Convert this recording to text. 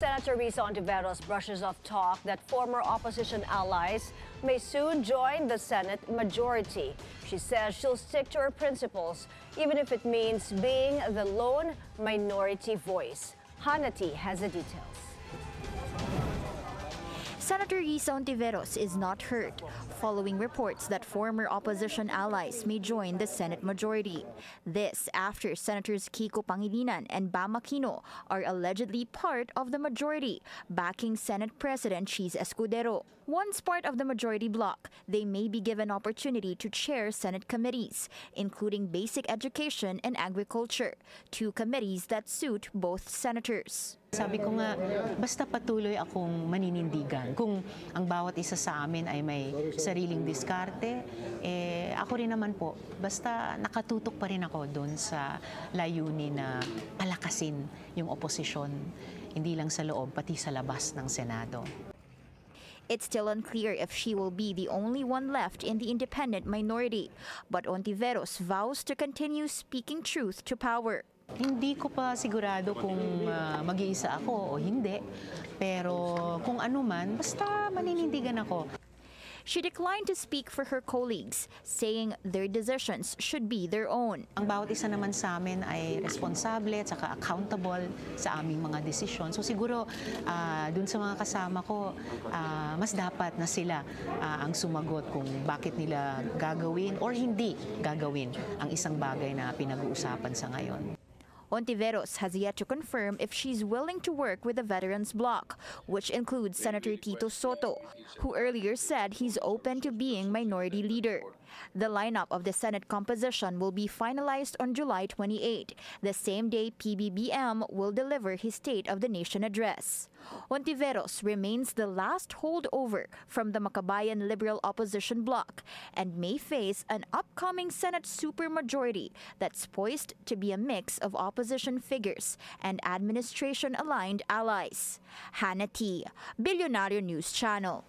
Senator Risa Ontiveros brushes off talk that former opposition allies may soon join the Senate majority. She says she'll stick to her principles, even if it means being the lone minority voice. Hannity has the details. Senator Risa Ontiveros is not hurt, following reports that former opposition allies may join the Senate majority. This after Senators Kiko Pangilinan and Bam Aquino are allegedly part of the majority, backing Senate President Cheese Escudero. Once part of the majority bloc, they may be given opportunity to chair Senate committees, including Basic Education and Agriculture, two committees that suit both senators. Sabi ko nga, basta patuloy akong maninindigan. Kung ang bawat isa sa amin ay may sariling diskarte, ako rin naman po, basta nakatutok pa rin ako doon sa layunin na palakasin yung oposisyon, hindi lang sa loob, pati sa labas ng Senado. It's still unclear if she will be the only one left in the independent minority, but Ontiveros vows to continue speaking truth to power. Hindi ko pa sigurado kung mag-iisa ako o hindi, pero kung ano man, basta maninindigan ako. She declined to speak for her colleagues, saying their decisions should be their own. Ang bawat isa naman sa amin ay responsable at saka accountable sa aming mga desisyon. So siguro dun sa mga kasama ko, mas dapat na sila ang sumagot kung bakit nila gagawin or hindi gagawin ang isang bagay na pinag-uusapan sa ngayon. Ontiveros has yet to confirm if she's willing to work with the Veterans Bloc, which includes Senator Tito Soto, who earlier said he's open to being minority leader. The lineup of the Senate composition will be finalized on July 28, the same day PBBM will deliver his State of the Nation address. Ontiveros remains the last holdover from the Makabayan Liberal Opposition Bloc and may face an upcoming Senate supermajority that's poised to be a mix of opposition figures and administration-aligned allies. Hannity, Billionario News Channel.